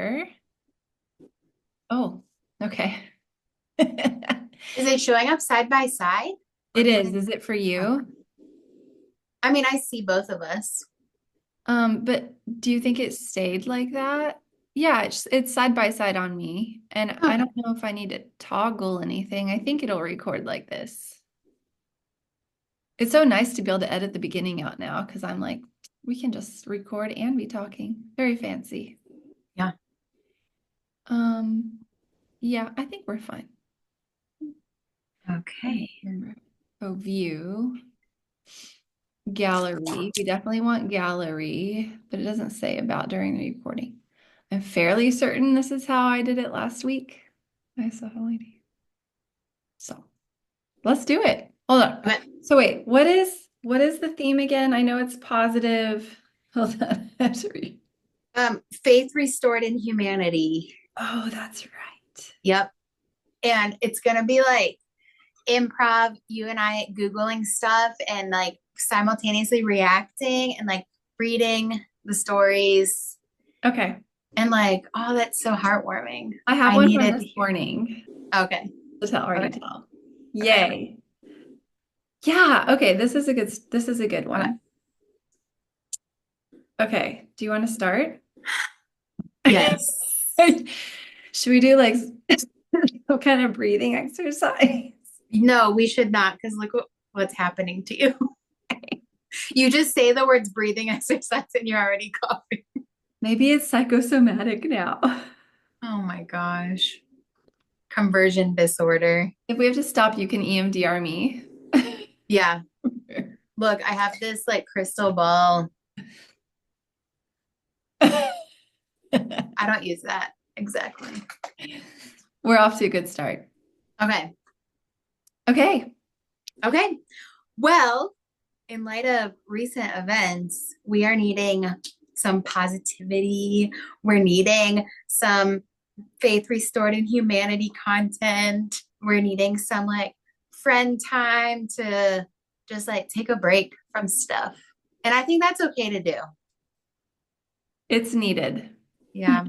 sure. Oh, okay. Is it showing up side by side? Or It what is. is Is it for okay. you? I mean, I see both of us. But do you think it stayed like that? Yeah, it's side by side on me. And I Okay. don't know if I need to toggle anything. I think it'll record like this. It's so nice to be able to edit the beginning out now because I'm like, we can just record and be talking. Very fancy. Yeah. Um, yeah, I think we're fine. Okay. Oh, view, gallery. We definitely want gallery, but it doesn't say about during the recording. I'm fairly certain this is how I did it last week. I saw a lady. So let's do it. Hold on. Okay. So wait, what is the theme again? I know it's positive. Hold on. I have to read. Faith restored in humanity. Oh, that's right. Yep. And it's gonna be like improv, you and I Googling stuff and like simultaneously reacting and like reading the stories Okay. and like, oh, that's so heartwarming. I have I one from needed to this hear. morning Okay. to tell already Okay. tell. Okay. Yay. Yeah, okay, this is a good Okay. one. Okay, do you want to start? Yes. Should we do like some kind of breathing exercise? No, we should not, because look what's happening to you. You just say the words breathing exercise and you're already coughing. Maybe it's psychosomatic now. Oh my gosh. Conversion disorder. If we have to stop, you can EMDR me. Yeah. Look, I have this like crystal ball. I don't use that. Exactly. We're off to a good start. Okay. Okay. Okay. Well, in light of recent events, we are needing some positivity. We're needing some faith restored in humanity content. We're needing some like friend time to just like take a break from stuff. And I think that's okay to do. It's needed. Yeah.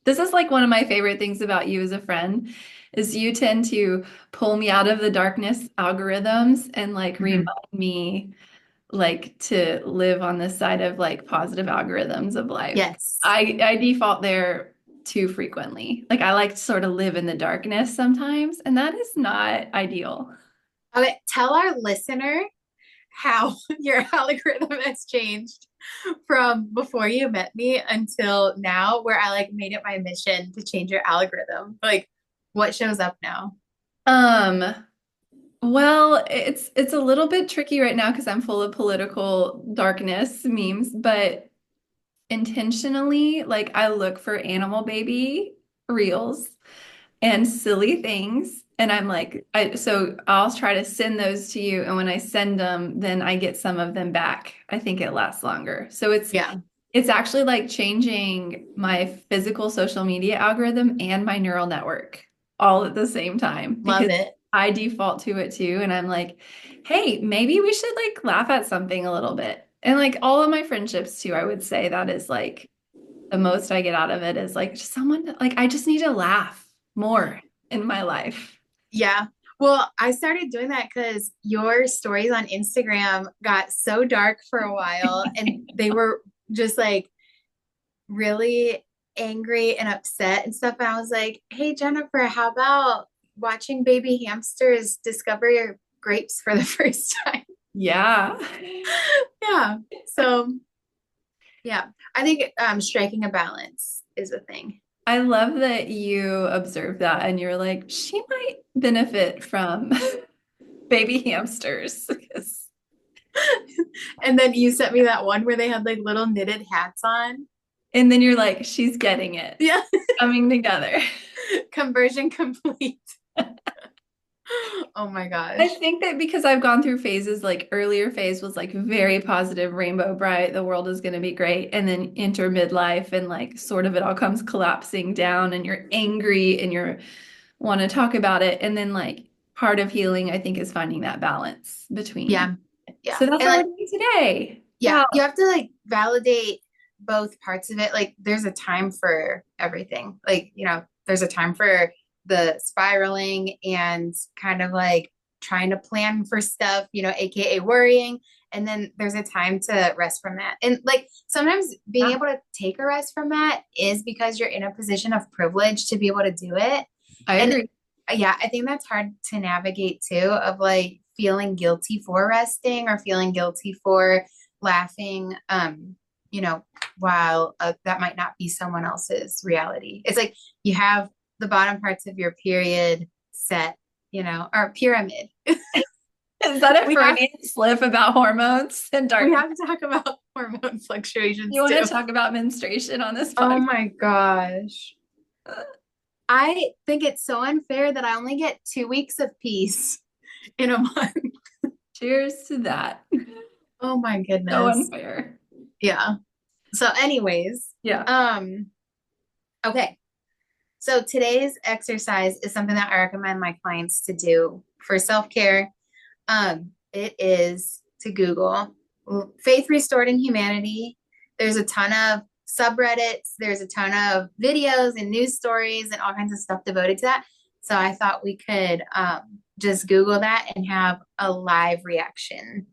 This is like one of my favorite things about you as a friend is you tend to pull me out of the darkness algorithms and like remind Mhm. me like to live on this side of like positive algorithms of life. Yes. I default there too frequently. Like I like to sort of live in the darkness sometimes, and that is not ideal. Okay. Tell our listener how your algorithm has changed from before you met me until now, where I like made it my mission to change your algorithm. Like, what shows up now? Um, well, it's a little bit tricky right now because I'm full of political darkness memes, but intentionally, like I look for animal baby reels and silly things. And I'm like, so I'll try to send those to you. And when I send them, then I get some of them back. I think it lasts longer. So Yeah. it's actually like changing my physical social media algorithm and my neural network all at the same time Love because it. I default to it too. And I'm like, hey, maybe we should like laugh at something a little bit. And like all of my friendships too, I would say that is like the most I get out of it is like just someone like I just need to laugh more in my life. Yeah. Well, I started doing that because your stories on Instagram got so dark for a while and they were just like really angry and upset and stuff. And I was like, hey, Jennifer, how about watching baby hamsters discover your grapes for the first time? Yeah. Yeah. So, yeah, I think striking a balance is a thing. I love that you observed that and you're like, she might benefit from baby hamsters. And then you sent me that one where they had like little knitted hats on. And then you're like, she's getting it. Yeah. Coming together. Conversion complete. Oh my I gosh. think that because I've gone through phases, like earlier phase was like very positive, rainbow bright, the world is going to be great. And then enter midlife and like sort of it all comes collapsing down and you're angry and you're want to talk about it. And then like part of healing, I think, is finding that balance between. Yeah. Yeah. So that's And what we're like, doing today. yeah, Wow. you have to like validate both parts of it. Like there's a time for everything. Like, there's a time for the spiraling and kind of like trying to plan for stuff, aka worrying. And then there's a time to rest from that. And like sometimes being Yeah, able to take a rest from that is because you're in a position of privilege to be able to do it. I And agree. yeah, I think that's hard to navigate too, of like feeling guilty for resting or feeling guilty for laughing, you know, while that might not be someone else's reality. It's like you have the bottom parts of your period set, or pyramid. Is that a We have Freudian slip about hormones and we darkness? have to talk about hormone You fluctuations want to too. talk about menstruation on this Oh podcast? my gosh. I think it's so unfair that I only get 2 weeks of peace in a month. Cheers to that. Oh my So goodness. unfair. Yeah. So anyways, Yeah. okay. So today's exercise is something that I recommend my clients to do for self-care. It is to Google Faith Restored in Humanity. There's a ton of subreddits, there's a ton of videos and news stories and all kinds of stuff devoted to that. So I thought we could just Google that and have a live reaction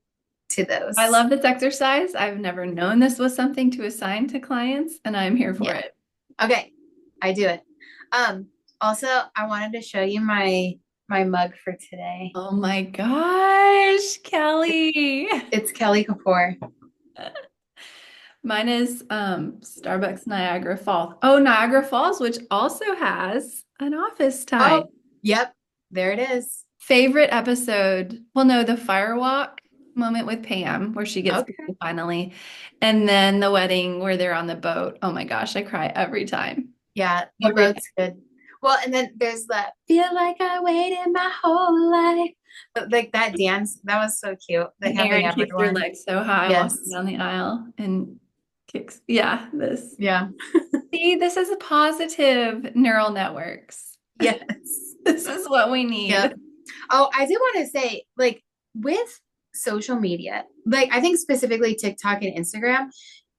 to I those. love this exercise. I've never known this was something to assign to clients, and I'm here for Yeah. it. Okay. I do it. Um, Also, I wanted to show you my mug for today. Oh my gosh, Kelly. It's Kelly Kapoor. Mine is Starbucks Niagara Falls. Oh, Niagara Falls, which also has an office tie. Oh, yep. There it is. Favorite episode? Well, no, the firewalk moment with Pam, where she gets Okay. married finally, and then the wedding where they're on the boat. Oh my gosh, I cry every time. Yeah, the Every boat's good. Well, and then there's that feel like I waited my whole life. But like that dance, that was so cute. They And have the Erin kicks her everyone. legs so high walking Yes. down the aisle and kicks. Yeah, this. Yeah. See, this is a positive neural networks. Yes. This is what we need. Yep. Oh, I did want to say, like, with social media, like, I think specifically TikTok and Instagram,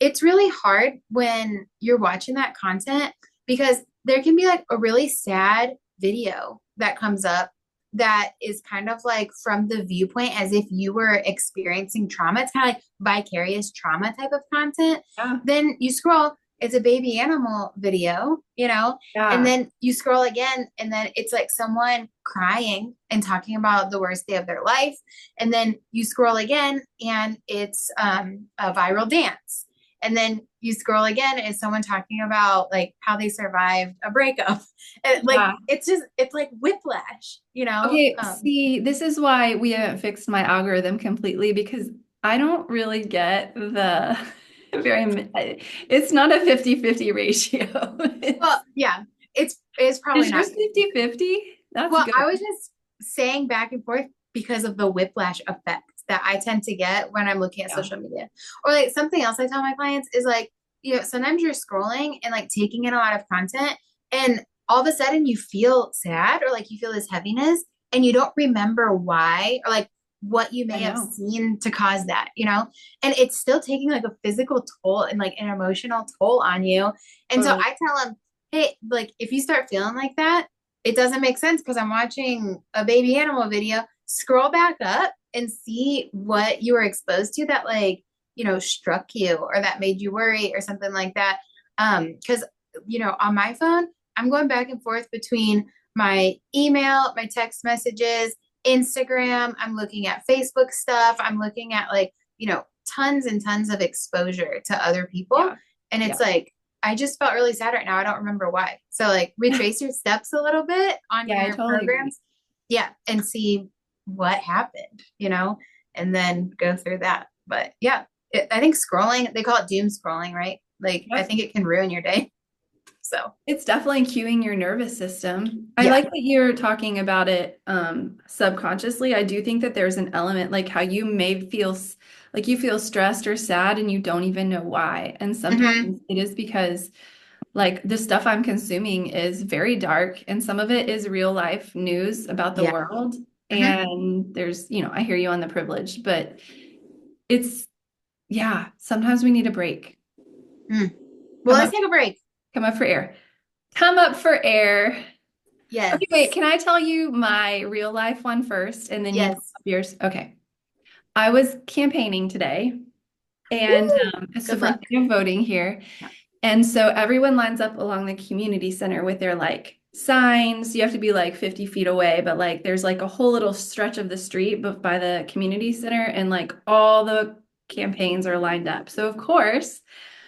it's really hard when you're watching that content because there can be like a really sad video that comes up that is kind of like from the viewpoint as if you were experiencing trauma. It's kind of like vicarious trauma type of content. Yeah. Then you scroll, it's a baby animal video, and Yeah. then you scroll again, and then it's like someone crying and talking about the worst day of their life. And then you scroll again, and it's a viral dance. And then you scroll again, and it's someone talking about like how they survived a breakup. And like Yeah. it's like whiplash, Okay, see, this is why we haven't fixed my algorithm completely because I don't really get the it's not a 50-50 ratio. Well, yeah, it's probably Is not. yours 50-50? That's Well, I good. was just saying back and forth because of the whiplash effect that I tend to get when I'm looking at Yeah. social media. Or like something else I tell my clients is like, sometimes you're scrolling and like taking in a lot of content, and all of a sudden you feel sad or like you feel this heaviness and you don't remember why or like what you may I have know. seen to cause that. And it's still taking like a physical toll and like an emotional toll on you. And so Totally. I tell them, hey, like if you start feeling like that, it doesn't make sense because I'm watching a baby animal video. Scroll back up and see what you were exposed to that like, struck you or that made you worry or something like that. Because on my phone, I'm going back and forth between my email, my text messages, Instagram, I'm looking at Facebook stuff, I'm looking at like, tons and tons of exposure to other people. Yeah. And Yeah. it's like I just felt really sad right now. I don't remember why. So like retrace your steps a little bit on Yeah, I your totally agree. programs. Yeah, and see what happened, and then go through that. But yeah, I think scrolling, they call it doom scrolling, right? Like I Yep. think it can ruin your day. So It's definitely cueing your nervous system. I yeah. like that you're talking about it subconsciously. I do think that there's an element like how you may feel like you feel stressed or sad and you don't even know why. And Hmm. sometimes it is because like the stuff I'm consuming is very dark and some of it is real life news about the Yeah. world. Hmm. And there's, I hear you on the privilege, but it's, yeah, sometimes we need a break. Mm. Well, Come let's up, take a break. come up for air. Come up for air. Okay, wait, Yes. can I tell you my real life one first and then you tell Yes. yours? Okay. I was campaigning today and Woo! it's the Good first luck. day of voting here. And so everyone lines up along the community center with their like signs. You have to be like 50 feet away, but like there's like a whole little stretch of the street but by the community center and like all the campaigns are lined up. So of course,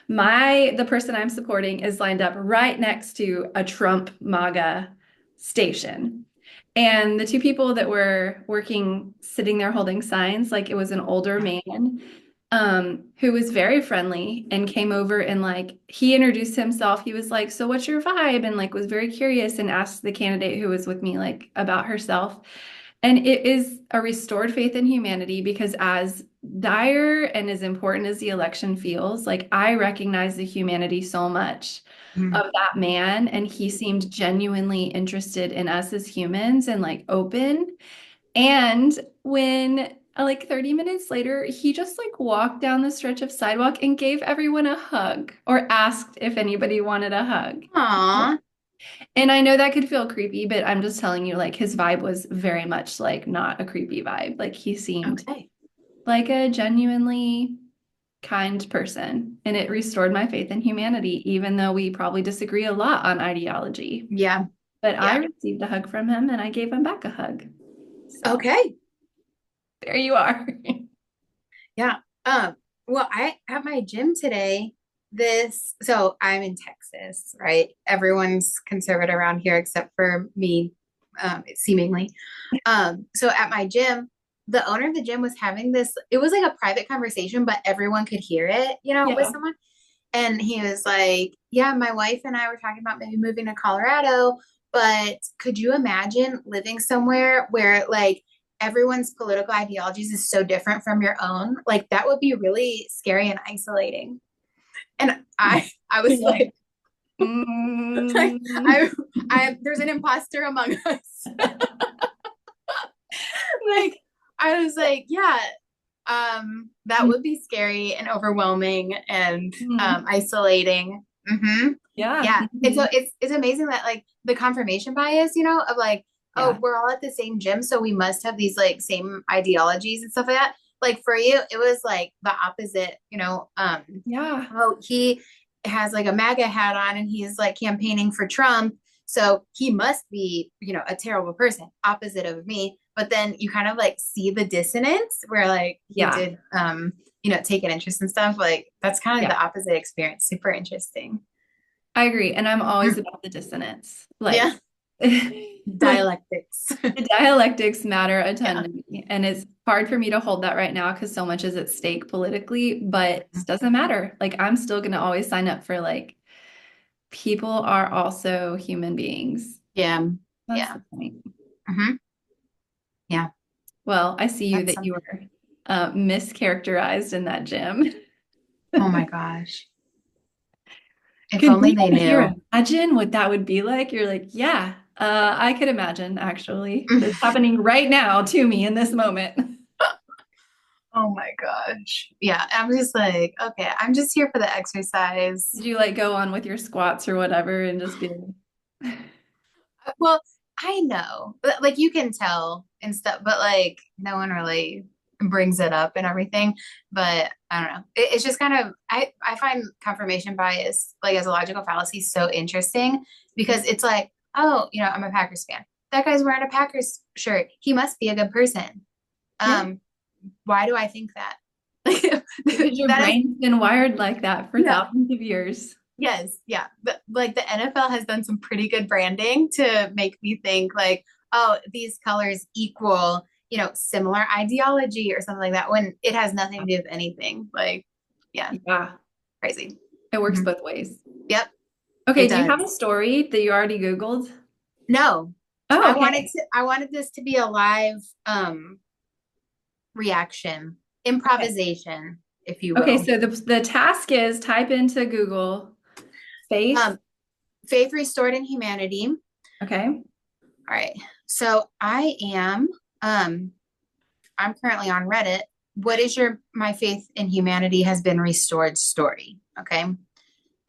the person I'm supporting is lined up right next to a Trump MAGA station. And the two people that were working, sitting there holding signs, like it was an older man who was very friendly and came over and like he introduced himself. He was like, "So what's your vibe?" And like was very curious and asked the candidate who was with me like about herself. And it is a restored faith in humanity because as dire and as important as the election feels, like I recognize the humanity so much Mm. of that man and he seemed genuinely interested in us as humans and like open. And when like 30 minutes later, he just like walked down the stretch of sidewalk and gave everyone a hug or asked if anybody wanted a hug. Aw. And I know that could feel creepy, but I'm just telling you, like his vibe was very much like not a creepy vibe. Like he seemed Okay. like a genuinely kind person. And it restored my faith in humanity, even though we probably disagree a lot on ideology. Yeah. But I Yeah. received a hug from him and I gave him back a hug. So Okay. there you are. Yeah. Well, I at my gym today, so I'm in Texas, right? Everyone's conservative around here except for me, seemingly. So at my gym, the owner of the gym was having this, it was like a private conversation, but everyone could hear it, with Yeah. someone. And he was like, yeah, my wife and I were talking about maybe moving to Colorado, but could you imagine living somewhere where like everyone's political ideologies is so different from your own? Like that would be really scary and isolating. And I was You're like, like, mm. I, there's an imposter among us. Like, I was like, yeah, that would be scary and overwhelming and Mhm. isolating. Yeah. Yeah, and so Mhm. it's amazing that like the confirmation bias, of like, oh, Yeah. we're all at the same gym, so we must have these like same ideologies and stuff like that. Like for you, it was like the opposite. Yeah. Oh, he has like a MAGA hat on and he's like campaigning for Trump. So he must be, a terrible person, opposite of me. But then you kind of like see the dissonance where like he Yeah. did, take an interest in stuff. Like that's kind of like Yeah. the opposite experience. Super interesting. I agree. And I'm always Mm. about the dissonance. Yeah. Like, like Dialectics. the dialectics matter a ton Yeah. to me. And it's hard for me to hold that right now because so much is at stake politically, but it doesn't matter. Like, I'm still going to always sign up for like, people are also human beings. Yeah. That's Yeah. the point. Hmm. Yeah. Well, I see you That's that you something. were mischaracterized in that gym. Oh my gosh. If Can only you they knew. imagine what that would be like? You're like, yeah, I could imagine actually. It's happening right now to me in this moment. Oh my gosh. Yeah, I'm just like, okay, I'm just here for the exercise. Did you like go on with your squats or whatever and just be like, Well, I know, like you can tell and stuff, but like no one really brings it up and everything. But I don't know. It's just kind of I find confirmation bias like as a logical fallacy so interesting because it's like, oh, I'm a Packers fan. That guy's wearing a Packers shirt. He must be a good person. yeah, Um, why do I think that? because your That is brain's been wired like that for yeah. thousands of years. Yes, yeah. But like the NFL has done some pretty good branding to make me think like, oh, these colors equal, similar ideology or something like that when it has nothing to do with anything. Like, yeah, Yeah, crazy. it works Mhm. both ways. Yep, Okay, it do you have does. a story that you already Googled? No, Oh, okay. I wanted this to be a live reaction, Okay. improvisation, if you Okay, will. so the task is type into Google faith. Um, Faith restored in humanity. Okay. All right. So um I'm currently on Reddit. What is your my faith in humanity has been restored story? Okay.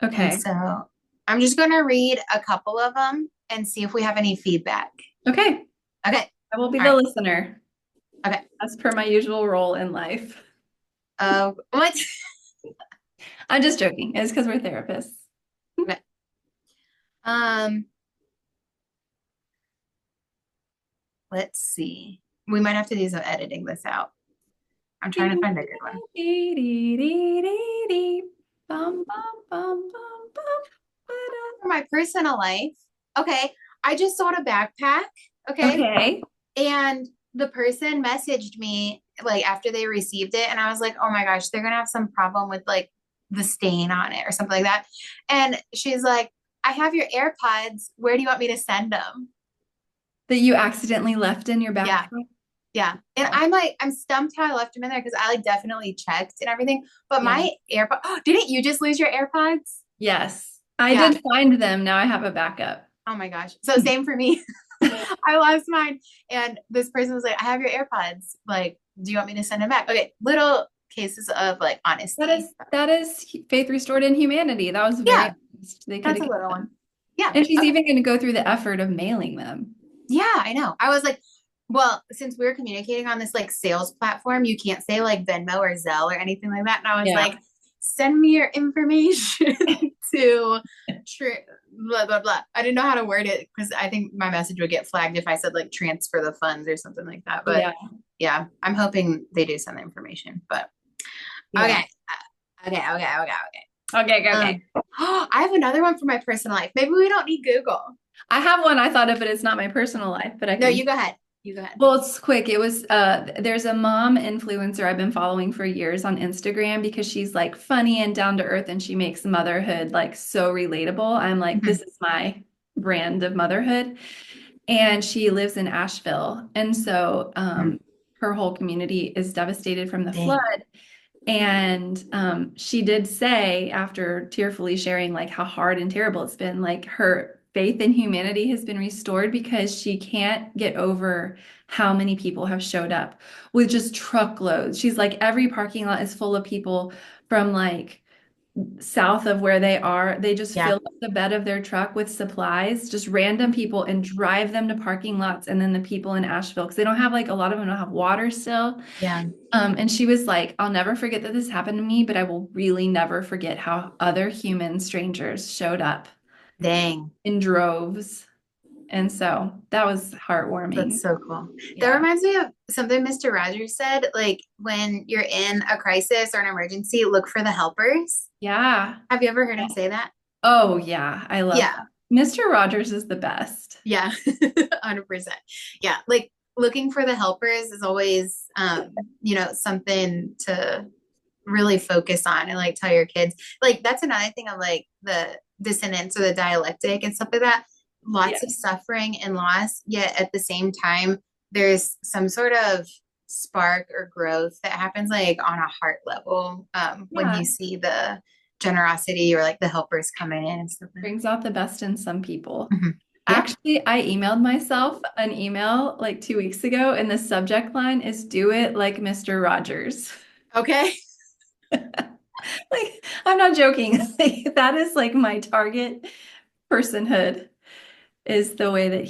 And Okay. so I'm just going to read a couple of them and see if we have any feedback. Okay. Okay. I will be All the right. listener Okay. as per my usual role in life. What? I'm just joking. It's because we're therapists. Okay. Um, let's see. We might have to do some editing this out. I'm trying to find a good one. Bum, bum, bum, bum, bum. For my personal life, okay, I just sold a backpack, okay, Okay. and the person messaged me like after they received it, and I was like, oh my gosh, they're gonna have some problem with like the stain on it or something like that. And she's like, I have your AirPods. Where do you want me to send them? That you accidentally left in your Yeah, backpack? yeah. And Oh, I'm like, I'm stumped how I left them in there because I like definitely checked and everything. But yeah. my AirPods, oh, didn't you just lose your AirPods? Yes. I Yeah. did find them. Now I have a backup. Oh my gosh. So same for me. I lost mine. And this person was like, I have your AirPods. Like, do you want me to send them back? Okay. Little cases of like That honesty. is that is faith restored in humanity. That was very Yeah, honest. They could that's have a kept little one. them. Yeah. And she's Okay. even going to go through the effort of mailing them. Yeah, I know. I was like, well, since we were communicating on this like sales platform, you can't say like Venmo or Zelle or anything like that. And I was Yeah. like, send me your information to blah blah blah. I didn't know how to word it because I think my message would get flagged if I said like transfer the funds or something like that. But Yeah. yeah, I'm hoping they do send the information. But Yeah. okay. Okay. Okay, okay, okay. I have another one for my personal life. Maybe we don't need Google. I have one I thought of, but it's not my personal life, but I No, can. you go ahead. You go ahead. Well, it's quick. It was there's a mom influencer I've been following for years on Instagram because she's like funny and down to earth and she makes motherhood like so relatable. I'm like, this Mhm. is my brand of motherhood. And she lives in Asheville. And so her whole community is devastated from the Dang. flood. And she did say, after tearfully sharing like how hard and terrible it's been, like her faith in humanity has been restored because she can't get over how many people have showed up with just truckloads. She's like, every parking lot is full of people from like south of where they are. They just Yeah. fill up the bed of their truck with supplies, just random people, and drive them to parking lots. And then the people in Asheville, because they don't have like a lot of them don't have water still. Yeah. And she was like, I'll never forget that this happened to me, but I will really never forget how other human strangers showed up Dang. in droves. And so that was That's heartwarming. so cool. That Yeah. reminds me of something Mr. Rogers said, like when you're in a crisis or an emergency, look for the helpers. Yeah. Have you ever heard him say that? Oh, yeah. I love Yeah. that. Mr. Rogers is the best. Yeah. 100%. Yeah. Like looking for the helpers is always something to really focus on and like tell your kids. Like that's another thing of like the dissonance or the dialectic and stuff like that. Yeah. Lots of suffering and loss, yet at the same time, there's some sort of spark or growth that happens like on a heart level when Yeah. you see the generosity or like the helpers coming in and stuff like Brings out the best in some people. that. Mhm. Yep. Actually, I emailed myself an email like 2 weeks ago, and the subject line is "Do it like Mr. Rogers." Okay. Like, I'm not joking. Like, that is like my target personhood is the way that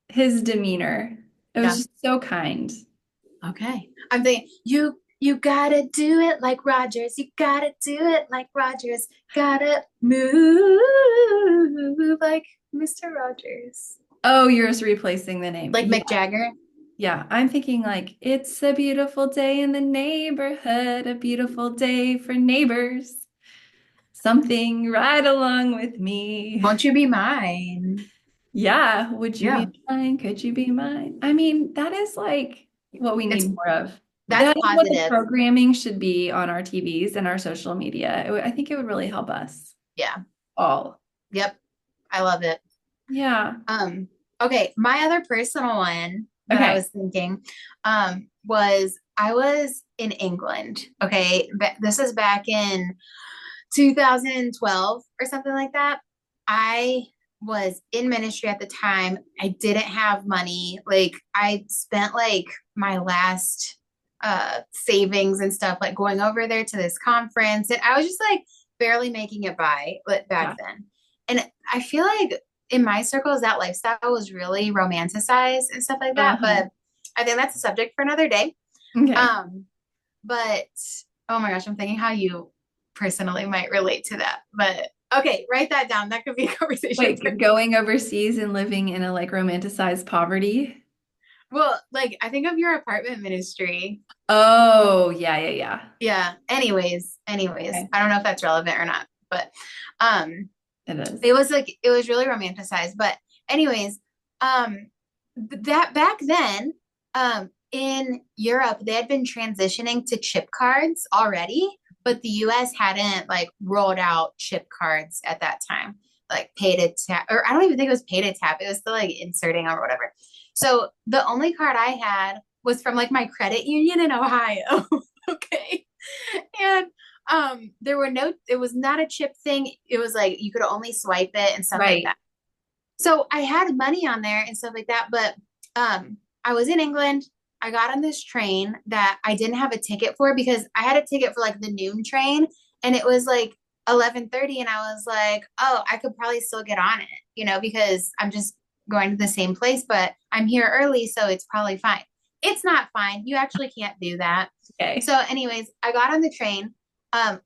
his demeanor. It was Yeah. just so kind. Okay. I'm thinking you gotta do it like Rogers. You gotta do it like Rogers. Gotta move like Mr. Rogers. Oh, you're just replacing the name. Like Yeah. Mick Jagger. Yeah. I'm thinking like, it's a beautiful day in the neighborhood, a beautiful day for neighbors. Something right along with me. Won't you be mine? Yeah. Would you Yeah. be mine? Could you be mine? I mean, that is like what we It's need more of. that's That is what the positive. programming should be on our TVs and our social media. I think it would really help us Yeah. all. Yep. I love it. Yeah. Um, okay, my other personal one that I Okay. was thinking was I was in England. Okay, this is back in 2012 or something like that. I was in ministry at the time. I didn't have money. Like I spent like my last savings and stuff like going over there to this conference and I was just like barely making it by but back Yeah. then. And I feel like in my circles, that lifestyle was really romanticized and stuff like that. Uh-huh. But I think that's a subject for another day. Okay. Um, but oh my gosh, I'm thinking how you personally might relate to that. But okay, write that down. That could be a conversation Wait, for going overseas and living in a like romanticized poverty? well, like I think of your apartment ministry. Oh, yeah, yeah, yeah. Yeah. Anyways, Okay. I don't know if that's relevant or not, but um It is. it was like it was really romanticized. But anyways, that back then, in Europe, they had been transitioning to chip cards already, but the US hadn't like rolled out chip cards at that time, like pay to tap, or I don't even think it was pay to tap. It was still like inserting or whatever. So the only card I had was from like my credit union in Ohio. Okay. And there were no, it was not a chip thing. It was like you could only swipe it and stuff like Right. that. So I had money on there and stuff like that, but I was in England. I got on this train that I didn't have a ticket for because I had a ticket for like the noon train and it was like 11:30 and I was like, "Oh, I could probably still get on it, because I'm just going to the same place, but I'm here early, so it's probably fine." It's not fine. You actually can't do that. Okay. So anyways, I got on the train.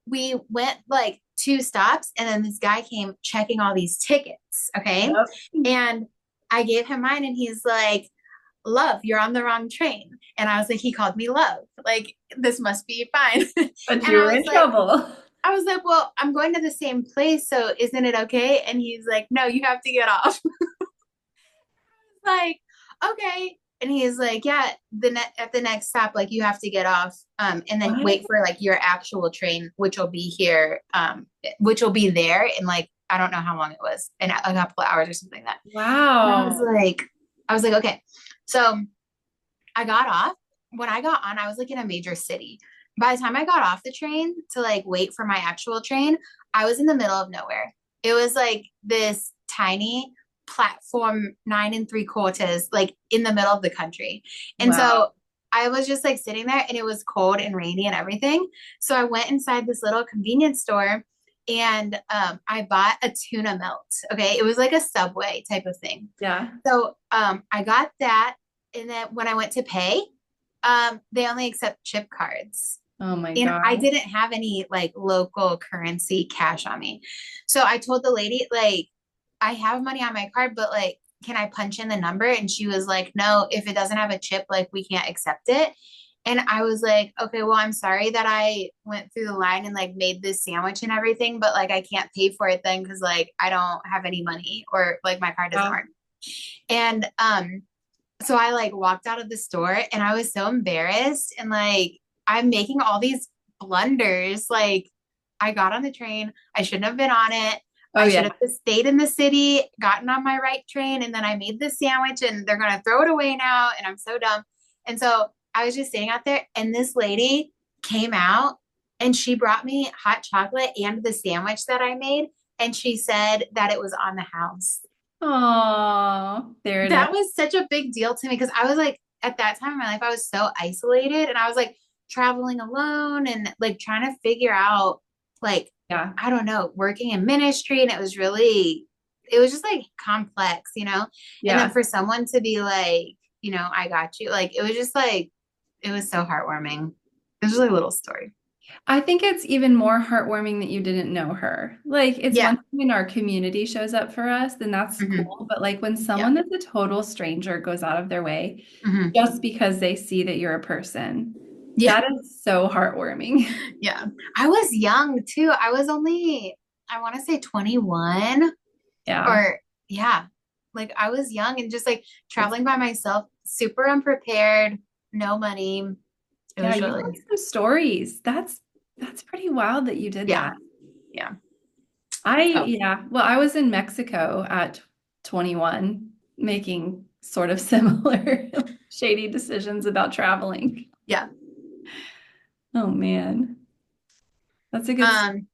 We went like two stops and then this guy came checking all these tickets, okay? Yep. And I gave him mine and he's like, "Love, you're on the wrong train." And I was like, he called me Love. Like, this must be fine. But And you were in trouble. I was like, "Well, I'm going to the same place, so isn't it okay?" And he's like, "No, you have to get off." Like, okay. And he's like, "Yeah, at the next stop, like you have to get off, and then What? wait for like your actual train, which will be here, which will be there in like I don't know how long it was, in a couple of hours or something like that." And Wow. I was like, okay. So I got off. When I got on, I was like in a major city. By the time I got off the train to like wait for my actual train, I was in the middle of nowhere. It was like this tiny platform 9 3/4, like in the middle of the country. And Wow. so I was just like sitting there and it was cold and rainy and everything. So I went inside this little convenience store and I bought a tuna melt. Okay. It was like a Subway type of thing. Yeah. So I got that. And then when I went to pay, they only accept chip cards. Oh my And I God. didn't have any like local currency cash on me. So I told the lady, like, I have money on my card, but like, can I punch in the number? And she was like, "No, if it doesn't have a chip, like, we can't accept it." And I was like, "Okay, well, I'm sorry that I went through the line and like made this sandwich and everything, but like, I can't pay for it then because like I don't have any money or like my card doesn't Wow. work." And so I like walked out of the store and I was so embarrassed and like I'm making all these blunders. Like I got on the train, I shouldn't have been on it. Oh I should yeah. have just stayed in the city, gotten on my right train, and then I made this sandwich and they're gonna throw it away now, and I'm so dumb. And so I was just sitting out there, and this lady came out and she brought me hot chocolate and the sandwich that I made, and she said that it was on the house. Oh, there it is. That was such a big deal to me because I was like, at that time in my life, I was so isolated and I was like traveling alone and like trying to figure out, like, Yeah. I don't know, working in ministry. And it was just like complex. And then Yeah. for someone to be like, "I got you," like, it was just like, it was so heartwarming. It was just like a little story. I think it's even more heartwarming that you didn't know her. Like, it's Yeah. one thing when our community shows up for us, then that's Hmm. cool. But like when Yeah. someone that's a total stranger goes out of their way Hmm. just because they see that you're a person, Yeah. that is so heartwarming. Yeah. I was young too. I was only, I want to say 21. Yeah. Or yeah, like I was young and just like traveling by myself, super unprepared, no money. It Yeah, was you really, have some stories. That's pretty wild that you did yeah, that. yeah. So Yeah, well, I was in Mexico at 21 making sort of similar shady decisions about traveling. yeah. Oh man. That's a good Um,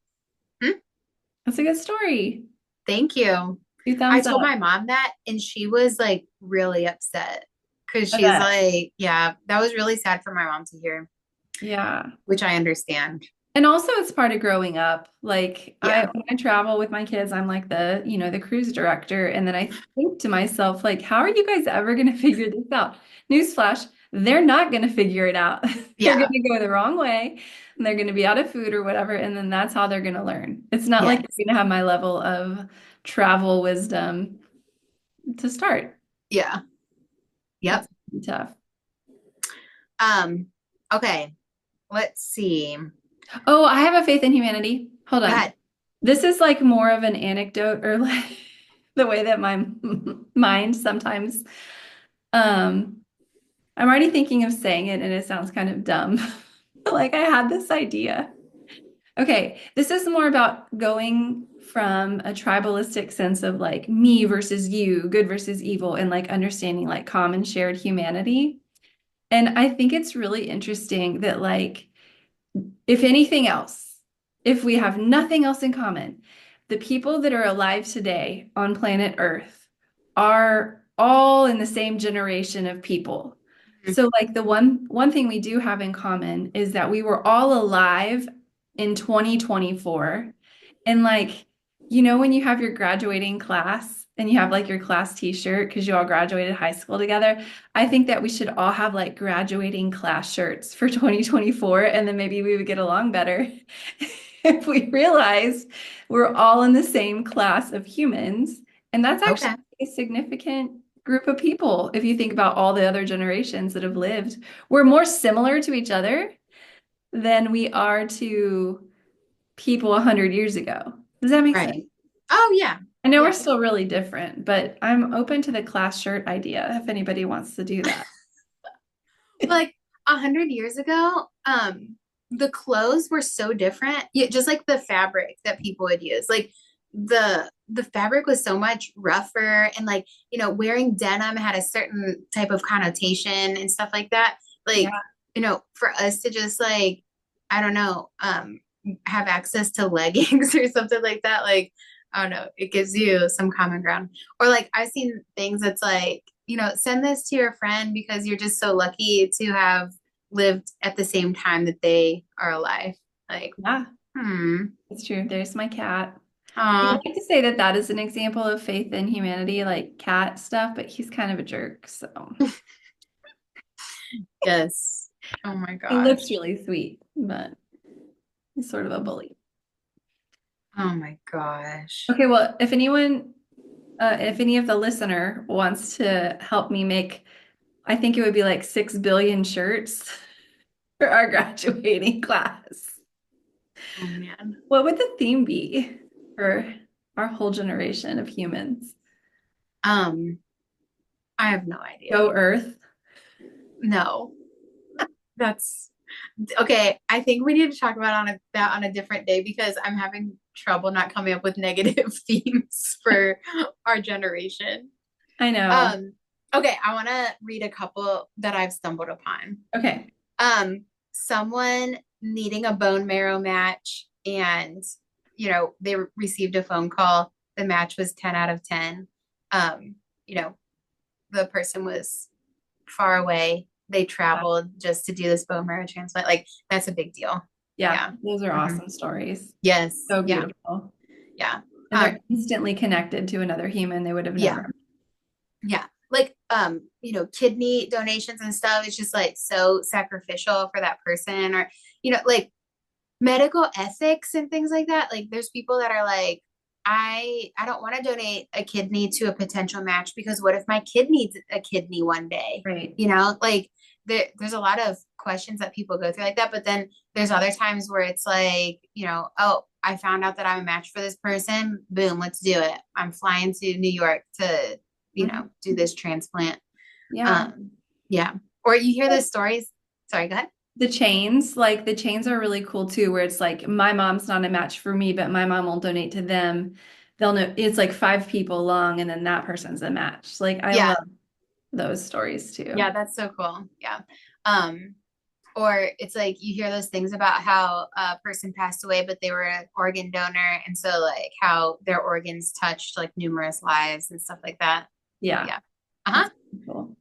hmm, that's a good story. Thank you. Two I thumbs told up. my mom that and she was like really upset because I she's bet. like, yeah, that was really sad for my mom to hear, Yeah. which I understand. And also it's part of growing up. Like Yeah. when I travel with my kids, I'm like the cruise director. And then I think to myself, like, how are you guys ever going to figure this out? Newsflash, they're not going to figure it out. They're going Yeah. to go the wrong way and they're going to be out of food or whatever. And then that's how they're going to learn. It's not like Yes. you're going to have my level of travel wisdom to start. Yeah. It's Yep. tough. Um, okay. Let's see. Oh, I have a faith in humanity. Hold Go on. ahead. This is like more of an anecdote or like the way that my mind sometimes um I'm already thinking of saying it and it sounds kind of dumb. Like I had this idea. Okay, this is more about going from a tribalistic sense of like me versus you, good versus evil, and like understanding like common shared humanity. And I think it's really interesting that like if anything else, if we have nothing else in common, the people that are alive today on planet Earth are all in the same generation of people. Mhm. So like the one thing we do have in common is that we were all alive in 2024. And like, when you have your graduating class and you have like your class t-shirt because you all graduated high school together, I think that we should all have like graduating class shirts for 2024, and then maybe we would get along better if we realized we're all in the same class of humans. And that's actually Okay. a significant group of people. If you think about all the other generations that have lived, we're more similar to each other than we are to people 100 years ago. Does that make sense? Right. Oh, yeah. I know we're Yeah. still really different, but I'm open to the class shirt idea if anybody wants to do that. Like 100 years ago, the clothes were so different. Yeah, just like the fabric that people would use. Like the fabric was so much rougher and like, wearing denim had a certain type of connotation and stuff like that. Yeah. Like, for us to just like, I don't know, have access to leggings or something like that, like, I don't know, it gives you some common ground. Or like I've seen things that's like, send this to your friend because you're just so lucky to have lived at the same time that they are alive. Like, Yeah, hmm. it's true. There's my cat. I Aw, like to say that that is an example of faith in humanity, like cat stuff, but he's kind of a jerk. So yes. Oh my he looks gosh. really sweet, but he's sort of a bully. Oh my gosh. Okay, well, if any of the listener wants to help me make, I think it would be like 6 billion shirts for our graduating class. Oh man. What would the theme be for our whole generation of humans? Um, I have no idea. Go Earth. No, that's okay. I think we need to talk about that on a different day because I'm having trouble not coming up with negative themes for our generation. I know. Um, okay, I want to read a couple that I've stumbled upon. Okay. Someone needing a bone marrow match, and they received a phone call. The match was 10 out of 10. Um, you know, the person was far away. They traveled just to do this bone marrow transplant. Like that's a big deal. Yeah, Yeah. those are Hmm. awesome stories. Yes. So Yeah. beautiful. Yeah. And they're instantly connected to another human they would have Yeah. never. Yeah. Like kidney donations and stuff. It's just like so sacrificial for that person, or like medical ethics and things like that. Like there's people that are like, I don't want to donate a kidney to a potential match because what if my kid needs a kidney one day? Right. Like there's a lot of questions that people go through like that. But then there's other times where it's like, oh, I found out that I'm a match for this person. Boom, let's do it. I'm flying to New York to, Mhm. do this transplant. Yeah. Um, yeah. Or you hear the stories. Sorry, go ahead. The chains are really cool too, where it's like my mom's not a match for me, but my mom will donate to them. They'll know it's like 5 people long, and then that person's a match. Like I Yeah. love those stories Yeah, too. that's so cool. Yeah. Um, or it's like you hear those things about how a person passed away, but they were an organ donor. And so like how their organs touched like numerous lives and stuff like that. Yeah, Yeah. Uh-huh. that's cool.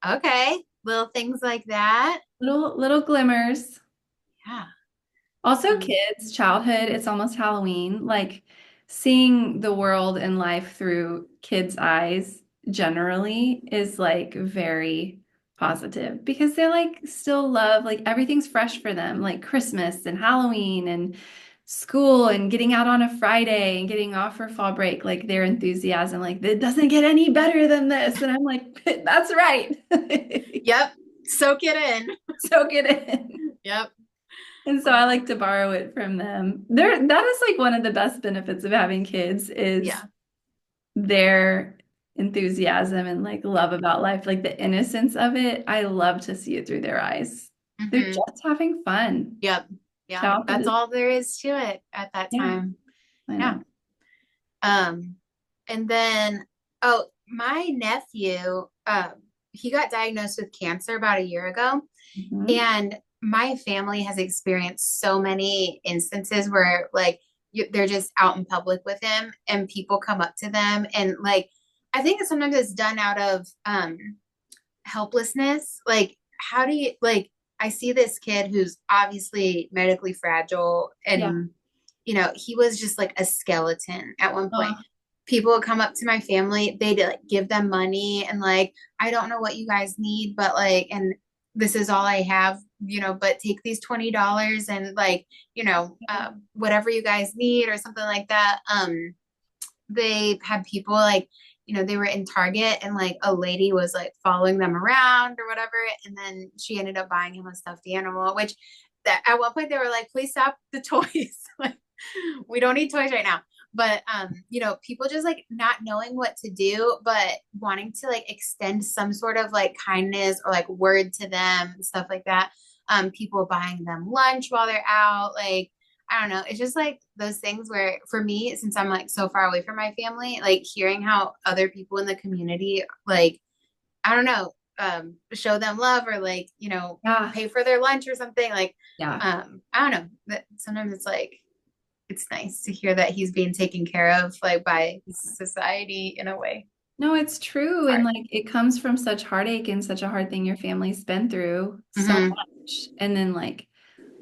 Okay. Little things like that. Little glimmers. Yeah. Also, Um, kids, childhood, it's almost Halloween. Like seeing the world and life through kids' eyes generally is like very positive because they like still love like everything's fresh for them, like Christmas and Halloween and school and getting out on a Friday and getting off for fall break. Like their enthusiasm, like it doesn't get any better than this. And I'm like, that's right. yep. Soak it in. Soak it in. Yep. And so I like to borrow it from them. That is like one of the best benefits of having kids is Yeah. their enthusiasm and like love about life, like the innocence of it. I love to see it through their eyes. They're Hmm. just having fun. Yep. Yeah. Childhood That's is, all there is to it at that yeah, time. I Yeah. know. Um, and then, oh, my nephew, he got diagnosed with cancer about a year ago. Mhm. And my family has experienced so many instances where, like, they're just out in public with him and people come up to them. And, like, I think sometimes it's done out of helplessness. Like, how do you, like, I see this kid who's obviously medically fragile Yeah. and he was just like a skeleton at one point. Oh, People would come up to my family, they'd like give them money and like, I don't know what you guys need, but like, and this is all I have, but take these $20 and like, whatever you guys need or something like that. They had people like, they were in Target and like a lady was like following them around or whatever. And then she ended up buying him a stuffed animal, which that at one point they were like, please stop the toys. Like, we don't need toys right now. But people just like not knowing what to do, but wanting to like extend some sort of like kindness or like word to them and stuff like that. People buying them lunch while they're out, like I don't know. It's just like those things where for me, since I'm like so far away from my family, like hearing how other people in the community, like, I don't know, show them love or like, yeah. pay for their lunch or something. Like, Yeah. I don't know. That sometimes it's like it's nice to hear that he's being taken care of like by society in a way. No, it's true. And Hard. like it comes from such heartache and such a hard thing your family's been through so Mm-hmm. much. And then like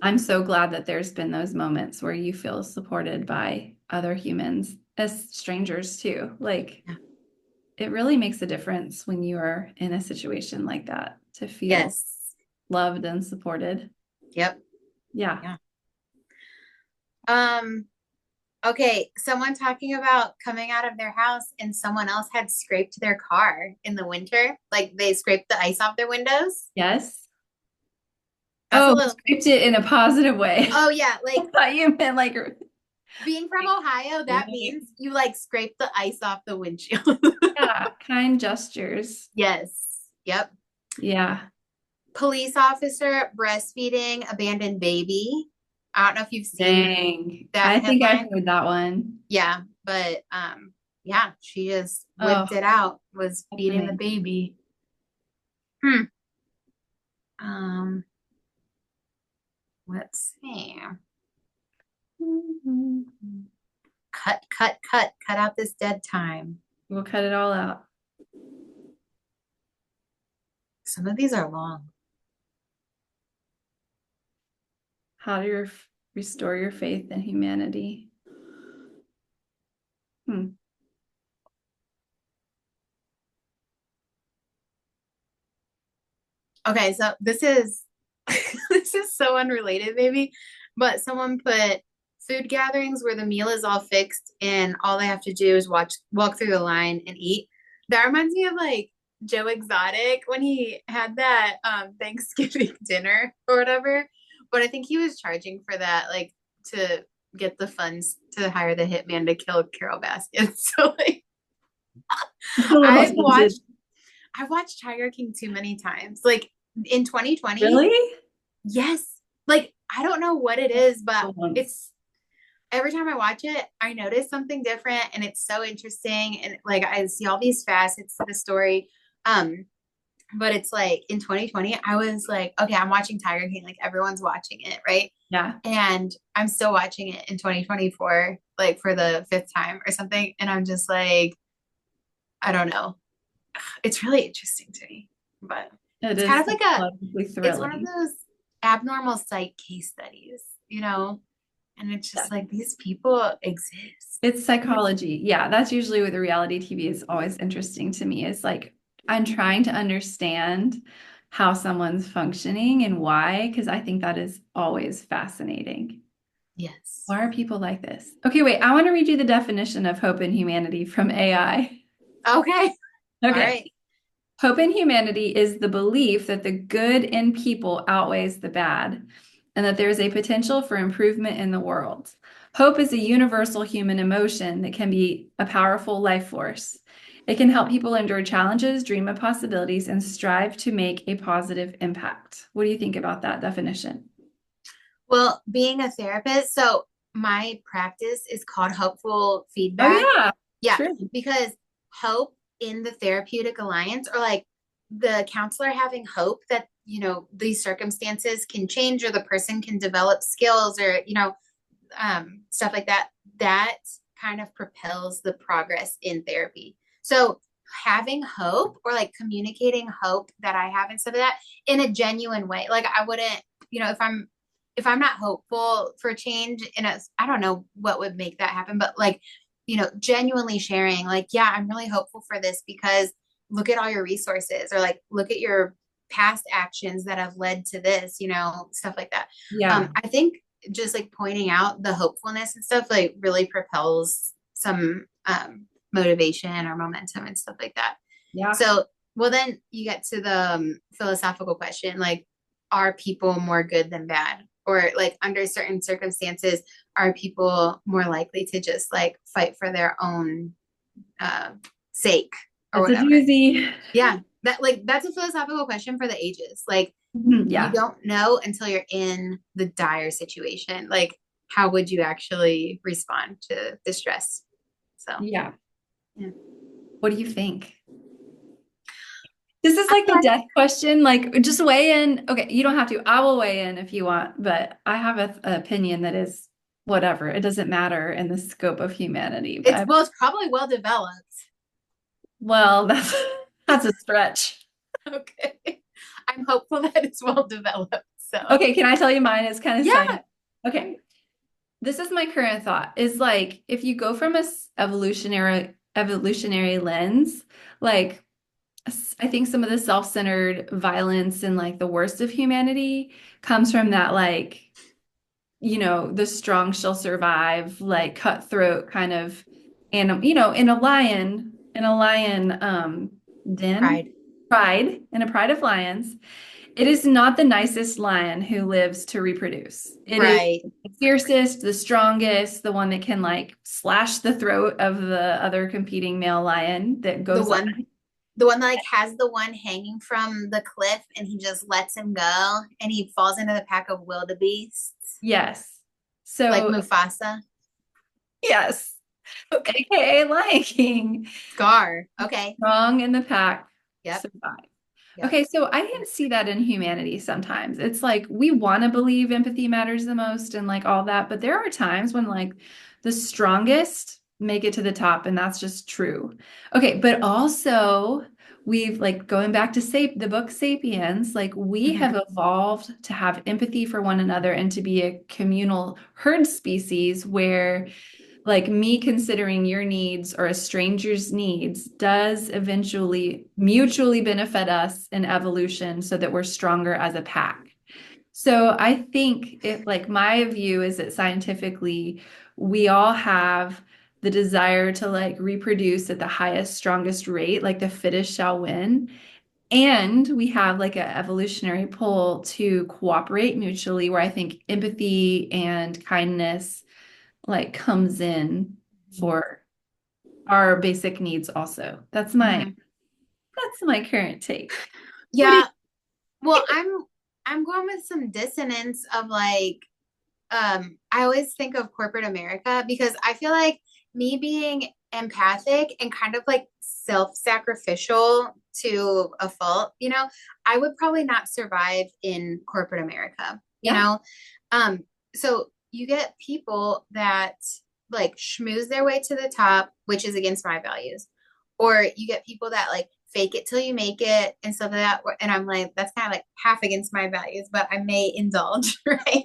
I'm so glad that there's been those moments where you feel supported by other humans as strangers too. Like Yeah. it really makes a difference when you are in a situation like that to feel Yes. loved and supported. Yep. Yeah. Yeah. Um, Okay, someone talking about coming out of their house and someone else had scraped their car in the winter. Like they scraped the ice off their windows. Yes. That's a Oh, little. script it in a positive way. Oh yeah, I like thought you meant like being from Ohio, that right. means you like scrape the ice off the windshield. Yeah, kind gestures. Yes. Yep. Yeah. Police officer breastfeeding abandoned baby. I don't know if you've seen Dang. that I think I've headline. heard that one. Yeah, but yeah, she just Oh, whipped it out, was that's feeding the amazing. baby. Hmm. Um, let's see. Cut out this dead time. We'll cut it all out. Some of these are long. How to restore your faith in humanity. Hmm. Okay, so this is this is so unrelated, maybe, but someone put food gatherings where the meal is all fixed and all they have to do is walk through the line and eat. That reminds me of like Joe Exotic when he had that Thanksgiving dinner or whatever. But I think he was charging for that, like to get the funds to hire the hitman to kill Carol Baskin. So like A little I've offended. watched I've watched Tiger King too many times. Like in 2020, Really? yes. Like I don't know what it is, but Once. it's every time I watch it, I notice something different and it's so interesting and like I see all these facets to the story. Um but it's like in 2020, I was like, okay, I'm watching Tiger King, like everyone's watching it, right? Yeah. And I'm still watching it in 2024, like for the fifth time or something. And I'm just like, I don't know. It's really interesting to me. But It it's kind is of like a psychologically it's one of thrilling. those abnormal psych case studies. and it's just like these people exist. It's psychology. Yeah, that's usually what the reality TV is always interesting to me. Is like I'm trying to understand how someone's functioning and why, because I think that is always fascinating. Yes. Why are people like this? Okay, wait, I want to read you the definition of hope and humanity from AI. Okay. All Okay. right. Hope in humanity is the belief that the good in people outweighs the bad and that there is a potential for improvement in the world. Hope is a universal human emotion that can be a powerful life force. It can help people endure challenges, dream of possibilities, and strive to make a positive impact. What do you think about that definition? Well, being a therapist, so my practice is called hopeful Oh, feedback. yeah, Yeah, true. because hope in the therapeutic alliance, or like the counselor having hope that, these circumstances can change or the person can develop skills or, stuff like that, that kind of propels the progress in therapy. So having hope or like communicating hope that I have and stuff like that in a genuine way. Like I wouldn't, if I'm not hopeful for change in a, I don't know what would make that happen, but like, genuinely sharing, like, yeah, I'm really hopeful for this because look at all your resources or like look at your past actions that have led to this, stuff like that. Yeah. I think just like pointing out the hopefulness and stuff like really propels some motivation or momentum and stuff like that. Yeah. So, well, then you get to the philosophical question like, are people more good than bad? Or like under certain circumstances, are people more likely to just like fight for their own uh, sake or That's a whatever? doozy. Yeah, that's a philosophical question for the ages. Like you Yeah. don't know until you're in the dire situation. Like, how would you actually respond to distress? So, Yeah. yeah. What do you think? This is I like the like, death question. Like, just weigh in. Okay, you don't have to. I will weigh in if you want, but I have an opinion that is whatever. It doesn't matter in the scope of humanity. it's But well, it's probably well developed. well, that's a stretch. Okay. I'm hopeful that it's well developed. So, Okay, can I tell you mine? It's kind of yeah. side. Okay, this is my current thought. Is like if you go from a evolutionary lens, like I think some of the self-centered violence and like the worst of humanity comes from that like the strong shall survive, like cutthroat kind of animal, in a lion den, Pride. pride, in a pride of lions. It is not the nicest lion who lives to reproduce. It is Right. the fiercest, the strongest, the one that can like slash the throat of the other competing male lion that The goes one the one that like has the one hanging from the cliff and he just lets him go and he falls into the pack of wildebeests yes. like So, Mufasa. yes, Okay. AKA Lion King, Scar. Okay. strong in the pack, Yep. survive. Yep. Okay, so I can see that in humanity sometimes. It's like we want to believe empathy matters the most and like all that, but there are times when like the strongest make it to the top, and that's just true. Okay, but also we've like going back to the book Sapiens, like we Mhm. have evolved to have empathy for one another and to be a communal herd species where like me considering your needs or a stranger's needs does eventually mutually benefit us in evolution so that we're stronger as a pack. So I think if like my view is that scientifically we all have the desire to like reproduce at the highest, strongest rate, like the fittest shall win. And we have like an evolutionary pull to cooperate mutually, where I think empathy and kindness like comes in for our basic needs also. That's my Mhm. that's my current take. What do you Yeah. Well, I'm going with some dissonance of like I always think of corporate America because I feel like me being empathic and kind of like self-sacrificial to a fault, I would probably not survive in corporate America, you yeah, know? Um, so you get people that like schmooze their way to the top, which is against my values. Or you get people that like fake it till you make it and stuff like that. And I'm like, that's kind of like half against my values, but I may indulge, right?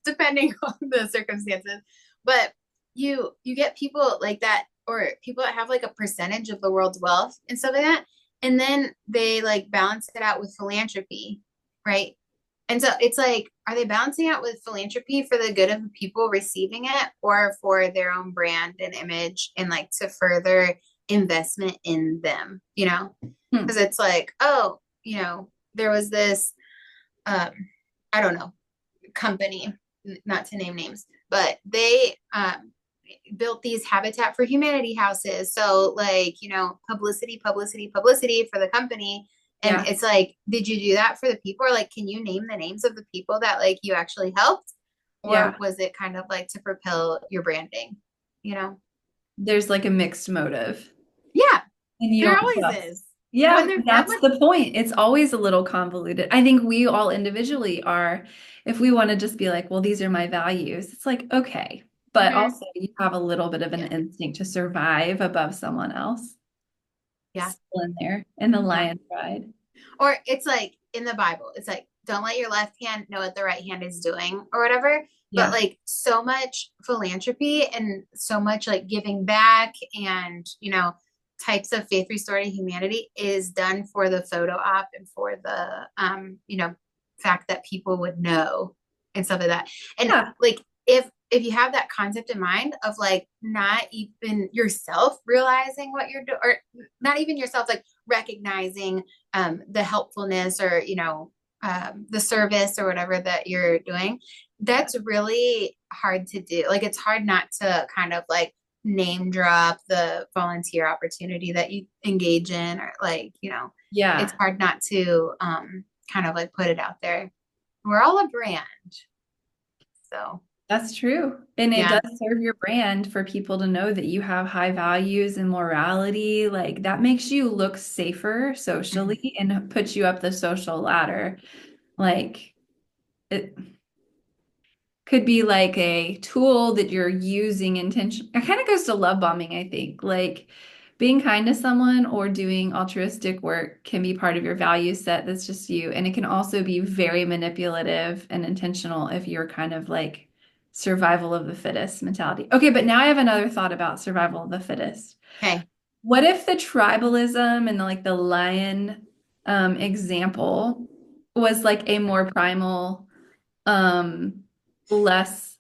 Depending on the circumstances. But you get people like that, or people that have like a percentage of the world's wealth and stuff like that. And then they like balance it out with philanthropy, right? And so it's like, are they balancing out with philanthropy for the good of the people receiving it, or for their own brand and image and like to further investment in them, you know? Hmm. Because it's like, oh, there was this, um, I don't know, company, not to name names, but they built these Habitat for Humanity houses. So, like, publicity, publicity, publicity for the company. And Yeah. it's like, did you do that for the people? Or like, can you name the names of the people that like you actually helped? Or Yeah. was it kind of like to propel your branding? You know? There's like a mixed motive Yeah, and you there don't always trust. is. When Yeah, there's that that's much, the point. It's always a little convoluted. I think we all individually are, if we want to just be like, well, these are my values, it's like, okay. But mhm, also you have a little bit of an yeah, instinct to survive above someone else yeah, still in there in the yeah. lion pride. Or it's like in the Bible, it's like, don't let your left hand know what the right hand is doing or whatever. But Yeah. like so much philanthropy and so much like giving back and, types of faith restored humanity is done for the photo op and for the, fact that people would know and stuff like that. And Yeah. like, if you have that concept in mind of like not even yourself realizing what you're doing, or not even yourself like recognizing the helpfulness, or the service or whatever that you're doing, Yeah. that's really hard to do. Like it's hard not to kind of like name drop the volunteer opportunity that you engage in, or like it's Yeah. hard not to kind of like put it out there. We're all a brand, so That's true. And it yeah. does serve your brand for people to know that you have high values and morality. Like that makes you look safer Mhm. socially and puts you up the social ladder. Like it could be like a tool that you're using intention. It kind of goes to love bombing, I think. Like being kind to someone or doing altruistic work can be part of your value set that's just you. And it can also be very manipulative and intentional if you're kind of like survival of the fittest mentality. Okay, but now I have another thought about survival of the fittest. Okay. What if the tribalism and the lion example was like a more primal, less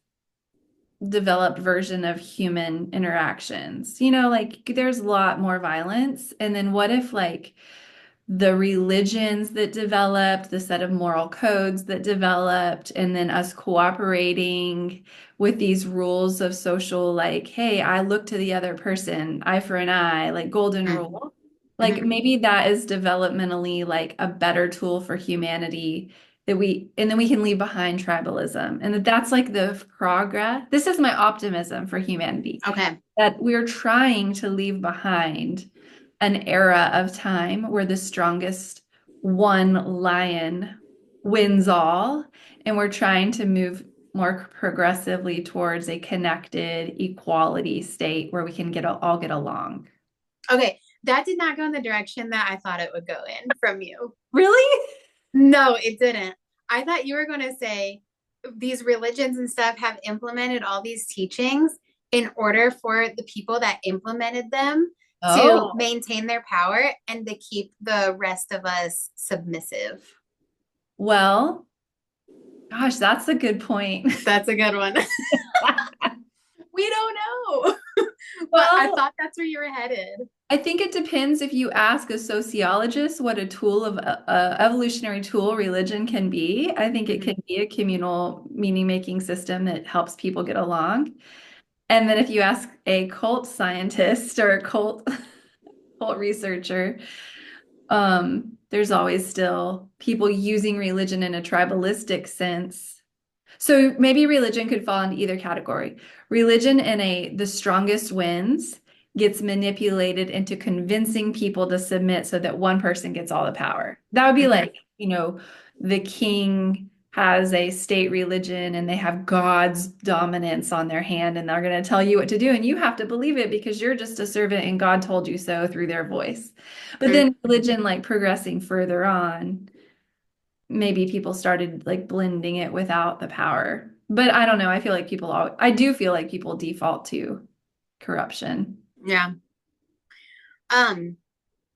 developed version of human interactions. Like there's a lot more violence. And then what if like the religions that developed, the set of moral codes that developed, and then us cooperating with these rules of social, like, hey, I look to the other person, eye for an eye, like golden Mhm. rule. Like Mhm. maybe that is developmentally like a better tool for humanity and then we can leave behind tribalism. And that's like the progress. This is my optimism for humanity, Okay. that we're trying to leave behind an era of time where the strongest one lion wins all, and we're trying to move more progressively towards a connected equality state where we can all get along. Okay. That did not go in the direction that I thought it would go in from you. Really? No, it didn't. I thought you were going to say these religions and stuff have implemented all these teachings in order for the people that implemented them to Oh, maintain their power and to keep the rest of us submissive. well, gosh, that's a good point. That's a good one. We don't know. But I Well, thought that's where you were headed. I think it depends if you ask a sociologist what a tool of evolutionary tool religion can be. I think it Mhm. can be a communal meaning making system that helps people get along. And then if you ask a cult scientist or a cult researcher, there's always still people using religion in a tribalistic sense. So maybe religion could fall into either category. Religion in the strongest wins gets manipulated into convincing people to submit so that one person gets all the power. That would be Mhm. like, the king has a state religion and they have God's dominance on their hand and they're going to tell you what to do and you have to believe it because you're just a servant and God told you so through their voice. But Mm, then religion like progressing further on, maybe people started like blending it without the power. But I don't know. I do feel like people default to corruption. yeah. Um,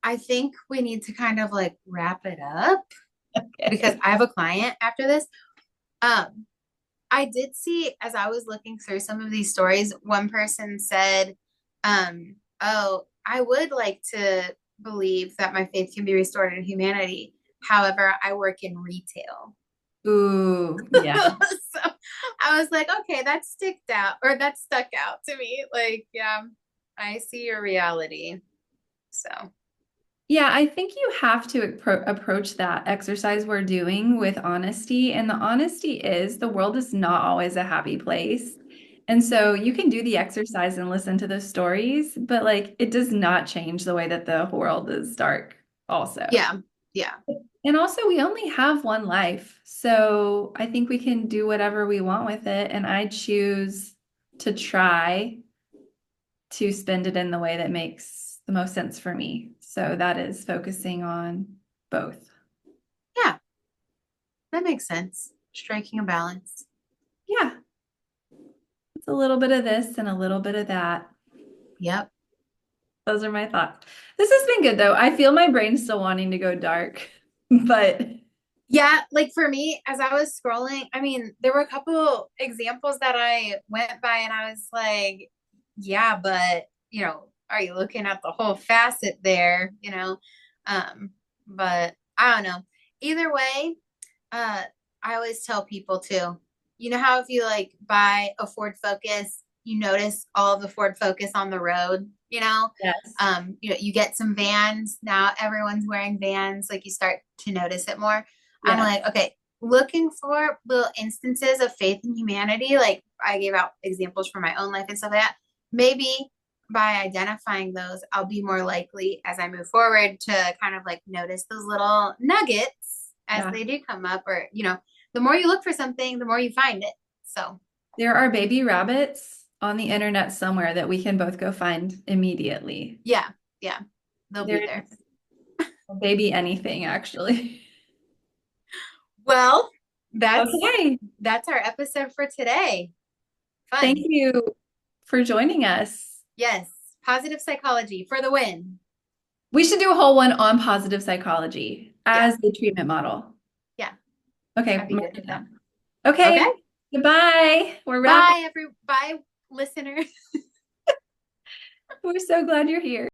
I think we need to kind of like wrap it up because Okay. I have a client after this. Um, I did see as I was looking through some of these stories, one person said, oh, I would like to believe that my faith can be restored in humanity. However, I work in retail. Ooh, yeah. So I was like, okay, that stuck out to me. Like, yeah, I see your reality. So, Yeah, I think you have to approach that exercise we're doing with honesty. And the honesty is the world is not always a happy place. And so you can do the exercise and listen to the stories, but like it does not change the way that the world is dark, also. yeah, yeah, And also, we only have one life. So I think we can do whatever we want with it. And I choose to try to spend it in the way that makes the most sense for me. So that is focusing on both. yeah, that makes sense. Striking a balance. Yeah, it's a little bit of this and a little bit of that. Yep. Those are my thoughts. This has been good though. I feel my brain still wanting to go dark, but Yeah, like for me, as I was scrolling, I mean, there were a couple examples that I went by and I was like, yeah, but are you looking at the whole facet there, Um, but I don't know. Either way, uh, I always tell people too, you know how if you like buy a Ford Focus, you notice all of the Ford Focus on the road, yes. you get some Vans. Now everyone's wearing Vans, like you start to notice it more. I'm Yes. like, okay, looking for little instances of faith in humanity. Like I gave out examples from my own life and stuff like that. Maybe by identifying those, I'll be more likely as I move forward to kind of like notice those little nuggets as Yeah. they do come up, or, the more you look for something, the more you find it. So, There are baby rabbits on the internet somewhere that we can both go find immediately. yeah, yeah, they'll be There's there. baby anything, actually. Well, that's Okay. that's our episode for today. Thank Fun. you for joining us. Yes, positive psychology for the win. We should do a whole one on positive psychology Yeah, as the treatment model. yeah, Okay, I'd be mark good it with that. down. Okay. Okay, goodbye. We're wrapping. Bye, bye, listeners. We're so glad you're here.